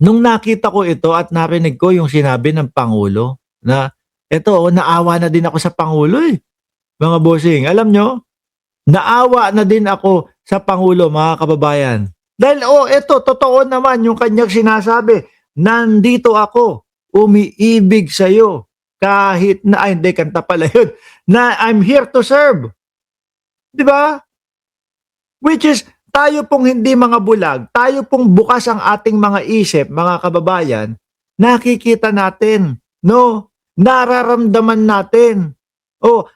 Nung nakita ko ito at narinig ko yung sinabi ng pangulo na eto, naawa na din ako sa pangulo, eh, mga bossing. Alam niyo, naawa na din ako sa pangulo, mga kababayan. Dahil, eto, totoo naman yung kanyang sinasabi. Nandito ako, umiibig sa'yo. Kahit na, ay hindi, kanta pala yun, na I'm here to serve. Di ba? Which is, tayo pong hindi mga bulag, tayo pong bukas ang ating mga isip, mga kababayan, nakikita natin, no? Nararamdaman natin.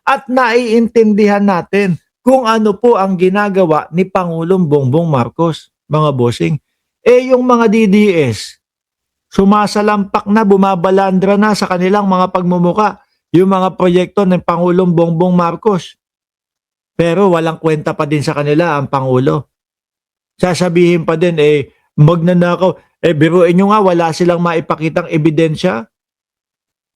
At naiintindihan natin kung ano po ang ginagawa ni Pangulong Bongbong Marcos, mga bossing. Yung mga DDS, sumasalampak na, bumabalandra na sa kanilang mga pagmumuka, yung mga proyekto ng Pangulong Bongbong Marcos. Pero walang kwenta pa din sa kanila ang Pangulo. Sasabihin pa din, magnanakaw. Biruin nyo nga, wala silang maipakitang ebidensya.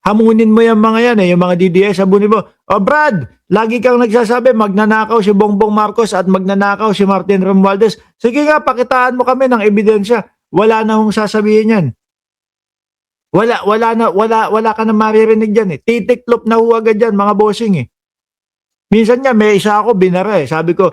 Hamunin mo yung mga yan, yung mga DDS, hamunin mo. Brad, lagi kang nagsasabi, magnanakaw si Bongbong Marcos at magnanakaw si Martin Romualdez. Sige nga, pakitaan mo kami ng ebidensya. Wala na hong sasabihin yan. Wala ka na maririnig dyan, eh. Titiklop na huwag dyan, mga bossing, eh. Minsan nga, may isa ako binara, eh. Sabi ko,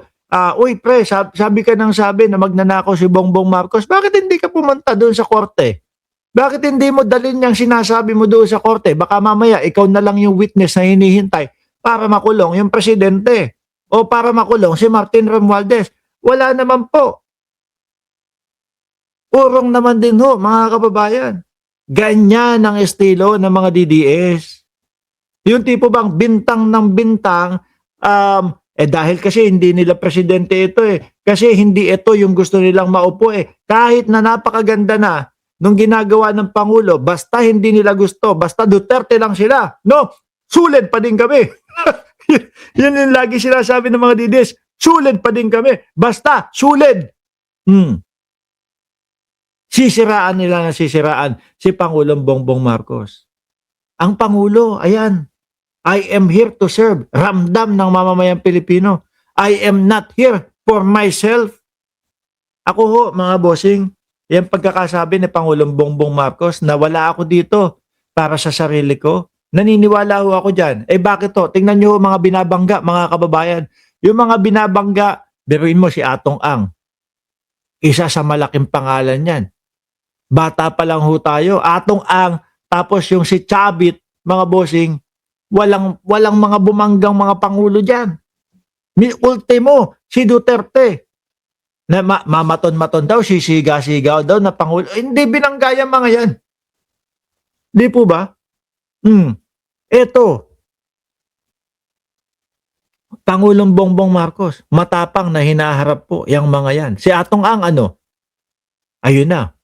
uy pre, sabi ka nang sabi na magnanakaw si Bongbong Marcos. Bakit hindi ka pumunta doon sa korte? Bakit hindi mo dalhin yung sinasabi mo doon sa korte? Baka mamaya ikaw na lang yung witness na hinihintay para makulong yung presidente o para makulong si Martin Romualdez. Wala naman po. Urong naman din ho, mga kababayan. Ganyan ang estilo ng mga DDS. Yung tipo bang bintang ng bintang, dahil kasi hindi nila presidente ito, kasi hindi ito yung gusto nilang maupo, kahit na napakaganda na nung ginagawa ng Pangulo, basta hindi nila gusto, basta Duterte lang sila, no, sulid pa din kami. Yun yung lagi sinasabi ng mga DDS, sulid pa din kami, basta sulid. Sisiraan nila na sisiraan si Pangulong Bongbong Marcos. Ang Pangulo, ayan, I am here to serve. Ramdam ng mamamayang Pilipino. I am not here for myself. Ako ho, mga bossing, yung pagkakasabi ni Pangulong Bongbong Marcos na wala ako dito para sa sarili ko, naniniwala ho ako dyan. Bakit to? Tingnan nyo mga binabangga, mga kababayan. Yung mga binabangga, biruin mo si Atong Ang. Isa sa malaking pangalan yan. Bata pa lang ho tayo, Atong Ang, tapos yung si Chavit, mga bossing, walang mga bumanggang mga pangulo dyan. Ultimo, si Duterte. Na mamaton-maton daw, sisiga-sigaw daw na pangulo. Hindi binangga yung mga yan. Di po ba? Ito, Pangulong Bongbong Marcos, matapang na hinaharap po yung mga yan. Si Atong Ang, ayun na,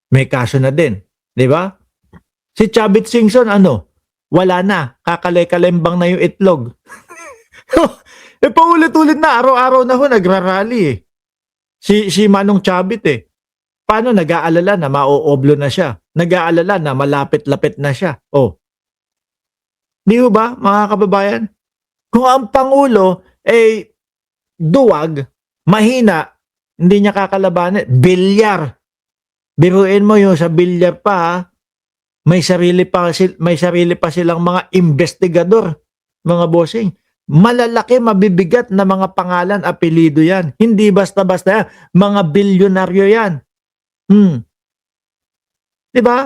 may kaso na din. Di ba? Si Chavit Singson, wala na, kakalay-kalembang na yung itlog. Paulit-ulit na, araw-araw na ho, nagrarally. Si Manong Chavit, paano nag-aalala na mauoblo na siya? Nag-aalala na malapit-lapit na siya. Di ba, mga kababayan? Kung ang Pangulo duwag, mahina, hindi niya kakalabanan, bilyar. Biruin mo yung sa bilyar pa, ha? May sarili pa silang mga investigador, mga bossing. Malalaki, mabibigat na mga pangalan, apelido yan. Hindi basta-basta yan. Mga bilyonaryo yan. Diba?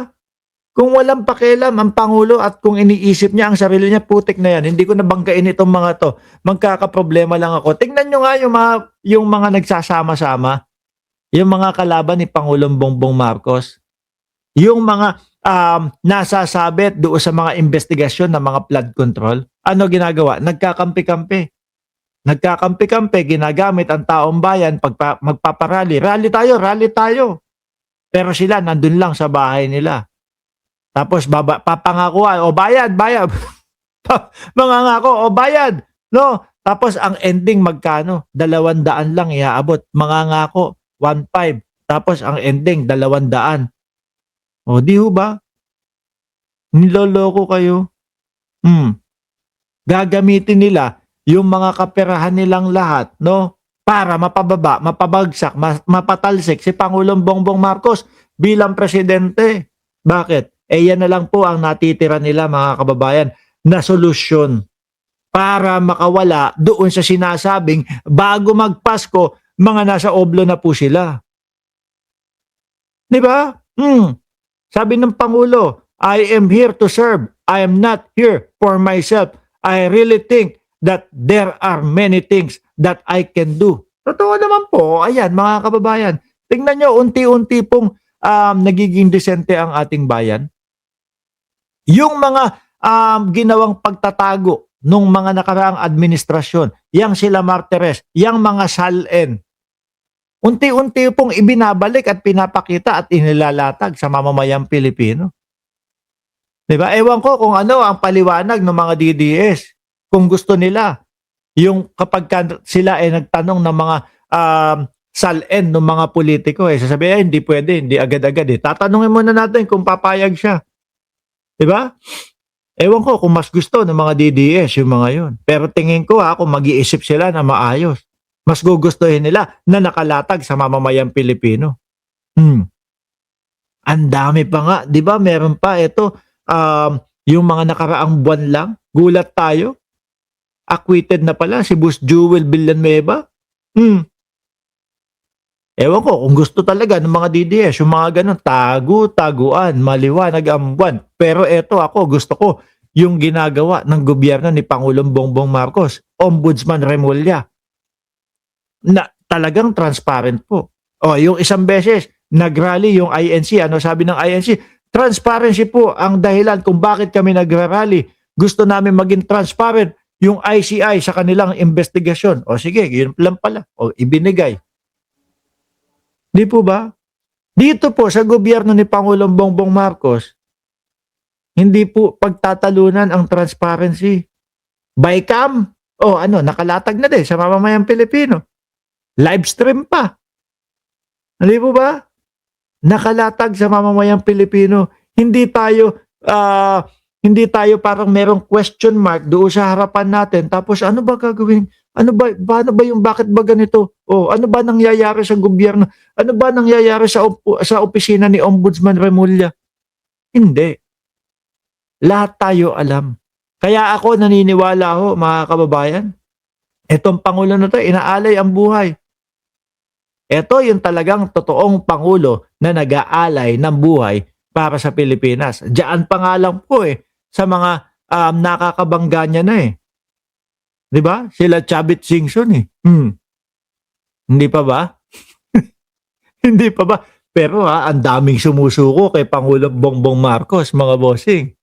Kung walang pakialam ang Pangulo at kung iniisip niya ang sarili niya, putik na yan. Hindi ko nabanggain itong mga to. Magkakaproblema lang ako. Tingnan nyo nga yung mga nagsasama-sama. Yung mga kalaban ni Pangulong Bongbong Marcos. Yung mga nasasabit doon sa mga investigasyon ng mga flood control. Ano ginagawa? Nagkakampi-kampi. Nagkakampi-kampi, ginagamit ang taong bayan magpaparally. Rally tayo. Pero sila nandun lang sa bahay nila. Tapos papangakuan, bayad. Mangangako, bayad. No? Tapos ang ending magkano? 200 lang iaabot. Mangangako, 1.5. Tapos ang ending, 200. Di ho ba? Niloloko kayo. Gagamitin nila yung mga kaperahan nilang lahat, no? para mapababa, mapabagsak, mapatalsik si Pangulong Bongbong Marcos bilang presidente. Bakit? Yan na lang po ang natitira nila mga kababayan na solusyon para makawala doon sa sinasabing bago magpasko, mga nasa oblo na po sila. 'Di ba? Sabi ng Pangulo, I am here to serve. I am not here for myself. I really think that there are many things that I can do. Totoo naman po. Ayan, mga kababayan. Tingnan nyo, unti-unti pong nagiging disente ang ating bayan. Yung mga ginawang pagtatago nung mga nakaraang administrasyon, yang sila Martires, yang mga SALN, unti-unti pong ibinabalik at pinapakita at inilalatag sa mamamayang Pilipino. Diba? Ewan ko kung ano ang paliwanag ng mga DDS. Kung gusto nila, yung kapag sila ay nagtanong ng mga SALN ng mga politiko, sasabihin, hindi pwede, hindi agad-agad. Tatanungin muna natin kung papayag siya. Diba? Ewan ko kung mas gusto ng mga DDS yung mga yun. Pero tingin ko kung mag-iisip sila na maayos, mas gugustuhin nila na nakalatag sa mamamayang Pilipino. Ang dami pa nga, 'di ba? Meron pa ito yung mga nakaraang buwan lang, gulat tayo. Acquitted na pala si Boss Jewel Villanueva. Ewan ko kung gusto talaga ng mga DDS, yung mga ganun, tagu-taguan, maliwanag ang buwan. Pero eto ako, gusto ko yung ginagawa ng gobyerno ni Pangulong Bongbong Marcos, Ombudsman Remulla, na talagang transparent po. Yung isang beses, nagrally yung INC. Ano sabi ng INC? Transparency po ang dahilan kung bakit kami nagrarally. Gusto namin maging transparent yung ICI sa kanilang investigasyon. Sige, yun lang pala. Ibinigay. Di po ba? Dito po sa gobyerno ni Pangulong Bongbong Marcos, hindi po pagtatalunan ang transparency. By cam, nakalatag na din sa mamamayang Pilipino. Live stream pa. Hindi po ba? Nakalatag sa mamamayang Pilipino. Hindi tayo parang merong question mark doon sa harapan natin. Tapos ano ba gagawin? Paano ba yung bakit ba ganito? Ano ba nangyayari sa gobyerno? Ano ba nangyayari sa opisina ni Ombudsman Remulla? Hindi. Lahat tayo alam. Kaya ako naniniwala mga kababayan, etong Pangulo na to, inaalay ang buhay. Ito yung talagang totoong Pangulo na nag-aalay ng buhay para sa Pilipinas. Diyan pa nga lang po sa mga nakakabangga niya na 'Di ba? Sila Chavit Singson Hindi pa ba? Hindi pa ba? Pero ang daming sumusuko kay Pangulong Bongbong Marcos, mga bossing.